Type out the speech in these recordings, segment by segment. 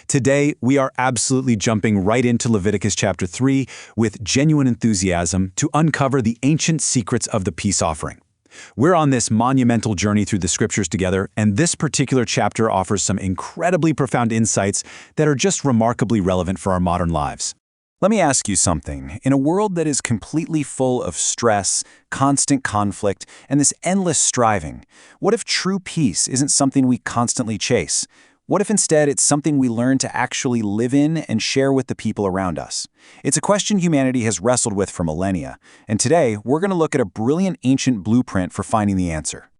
Today, we are absolutely jumping right into Leviticus chapter 3 with genuine enthusiasm to uncover the ancient secrets of the peace offering. We're on this monumental journey through the scriptures together, and this particular chapter offers some incredibly profound insights that are just remarkably relevant for our modern lives. Let me ask you something. In a world that is completely full of stress, constant conflict, and this endless striving, what if true peace isn't something we constantly chase? What if instead it's something we learn to actually live in and share with the people around us? It's a question humanity has wrestled with for millennia, and today we're going to look at a brilliant ancient blueprint for finding the answer.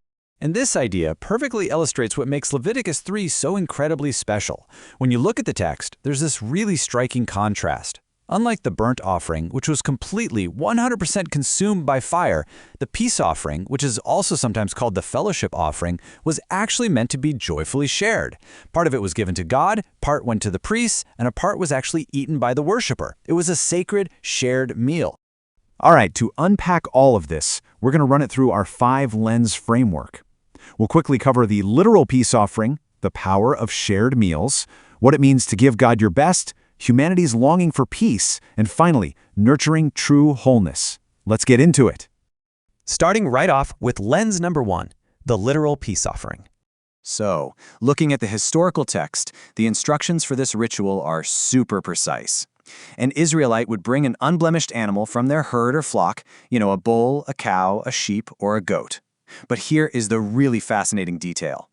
And this idea perfectly illustrates what makes Leviticus 3 so incredibly special. When you look at the text, there's this really striking contrast. Unlike the burnt offering, which was completely 100% consumed by fire, the peace offering, which is also sometimes called the fellowship offering, was actually meant to be joyfully shared. Part of it was given to God, part went to the priests, and a part was actually eaten by the worshiper. It was a sacred, shared meal. All right, to unpack all of this, we're going to run it through our 5-lens framework. We'll quickly cover the literal peace offering, the power of shared meals, what it means to give God your best, humanity's longing for peace, and finally, nurturing true wholeness. Let's get into it. Starting right off with lens number 1, the literal peace offering. So, looking at the historical text, the instructions for this ritual are super precise. An Israelite would bring an unblemished animal from their herd or flock, a bull, a cow, a sheep, or a goat. But here is the really fascinating detail.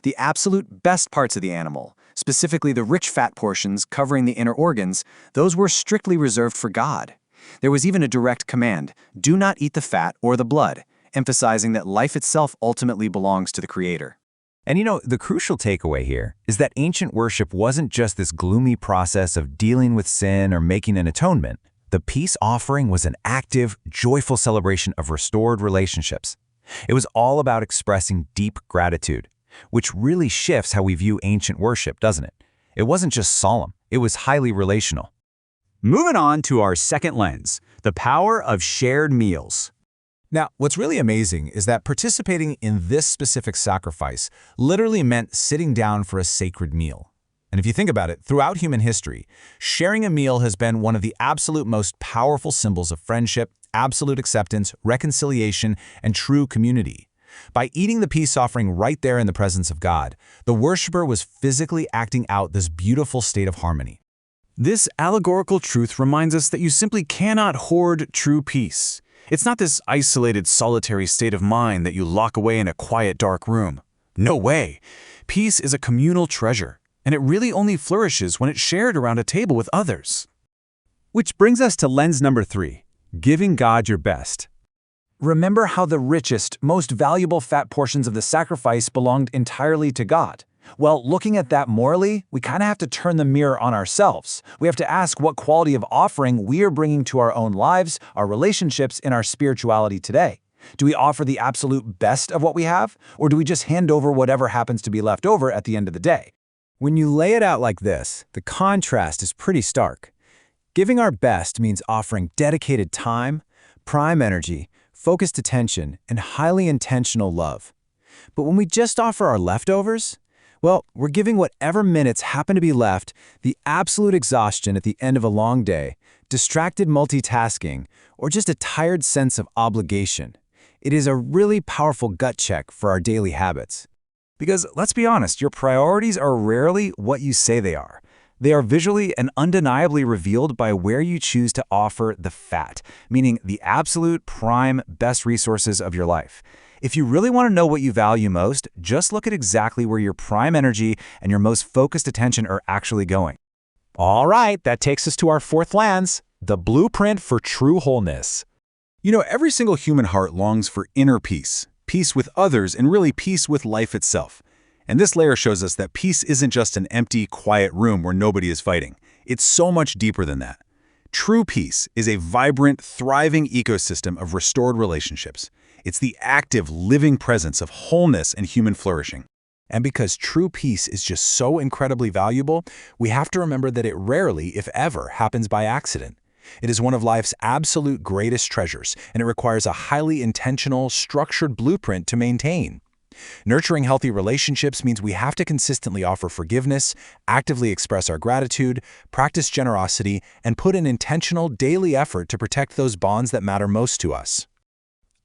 The absolute best parts of the animal, specifically the rich fat portions covering the inner organs, those were strictly reserved for God. There was even a direct command, do not eat the fat or the blood, emphasizing that life itself ultimately belongs to the Creator. And the crucial takeaway here is that ancient worship wasn't just this gloomy process of dealing with sin or making an atonement. The peace offering was an active, joyful celebration of restored relationships. It was all about expressing deep gratitude, which really shifts how we view ancient worship, doesn't it? It wasn't just solemn, it was highly relational. Moving on to our second lens, the power of shared meals. Now, what's really amazing is that participating in this specific sacrifice literally meant sitting down for a sacred meal. And if you think about it, throughout human history, sharing a meal has been one of the absolute most powerful symbols of friendship, absolute acceptance, reconciliation, and true community. By eating the peace offering right there in the presence of God, the worshiper was physically acting out this beautiful state of harmony. This allegorical truth reminds us that you simply cannot hoard true peace. It's not this isolated, solitary state of mind that you lock away in a quiet, dark room. No way. Peace is a communal treasure, and it really only flourishes when it's shared around a table with others. Which brings us to lens number 3, giving God your best. Remember how the richest, most valuable fat portions of the sacrifice belonged entirely to God? Well, looking at that morally, we kind of have to turn the mirror on ourselves. We have to ask what quality of offering we are bringing to our own lives, our relationships, and our spirituality today. Do we offer the absolute best of what we have, or do we just hand over whatever happens to be left over at the end of the day? When you lay it out like this, the contrast is pretty stark. Giving our best means offering dedicated time, prime energy, focused attention, and highly intentional love. But when we just offer our leftovers, well, we're giving whatever minutes happen to be left, the absolute exhaustion at the end of a long day, distracted multitasking, or just a tired sense of obligation. It is a really powerful gut check for our daily habits. Because let's be honest, your priorities are rarely what you say they are. They are visually and undeniably revealed by where you choose to offer the fat, meaning the absolute prime best resources of your life. If you really want to know what you value most, just look at exactly where your prime energy and your most focused attention are actually going. All right, that takes us to our 4th lens, the blueprint for true wholeness. Every single human heart longs for inner peace, peace with others, and really peace with life itself. And this layer shows us that peace isn't just an empty, quiet room where nobody is fighting. It's so much deeper than that. True peace is a vibrant, thriving ecosystem of restored relationships. It's the active, living presence of wholeness and human flourishing. And because true peace is just so incredibly valuable, we have to remember that it rarely, if ever, happens by accident. It is one of life's absolute greatest treasures, and it requires a highly intentional, structured blueprint to maintain. Nurturing healthy relationships means we have to consistently offer forgiveness, actively express our gratitude, practice generosity, and put in intentional daily effort to protect those bonds that matter most to us.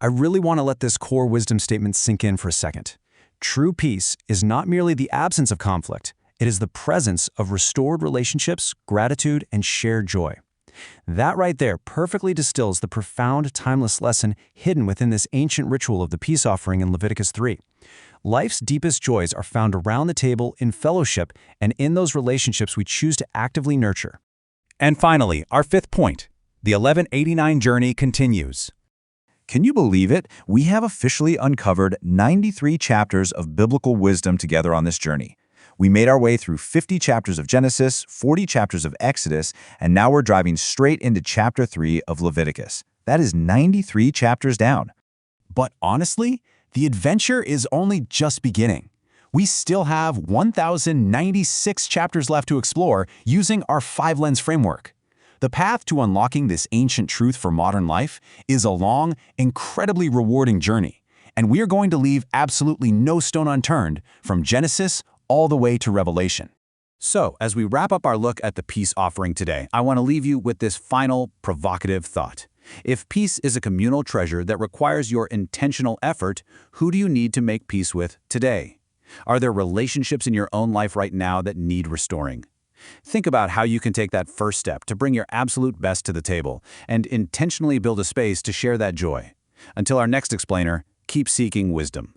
I really want to let this core wisdom statement sink in for a second. True peace is not merely the absence of conflict, it is the presence of restored relationships, gratitude, and shared joy. That right there perfectly distills the profound, timeless lesson hidden within this ancient ritual of the peace offering in Leviticus 3. Life's deepest joys are found around the table, in fellowship, and in those relationships we choose to actively nurture. And finally, our fifth point, the 1189 journey continues. Can you believe it? We have officially uncovered 93 chapters of biblical wisdom together on this journey. We made our way through 50 chapters of Genesis, 40 chapters of Exodus, and now we're driving straight into chapter 3 of Leviticus. That is 93 chapters down. But honestly, the adventure is only just beginning. We still have 1,096 chapters left to explore using our 5-lens framework. The path to unlocking this ancient truth for modern life is a long, incredibly rewarding journey, and we are going to leave absolutely no stone unturned from Genesis all the way to Revelation. So, as we wrap up our look at the peace offering today, I want to leave you with this final, provocative thought. If peace is a communal treasure that requires your intentional effort, who do you need to make peace with today? Are there relationships in your own life right now that need restoring? Think about how you can take that first step to bring your absolute best to the table and intentionally build a space to share that joy. Until our next explainer, keep seeking wisdom.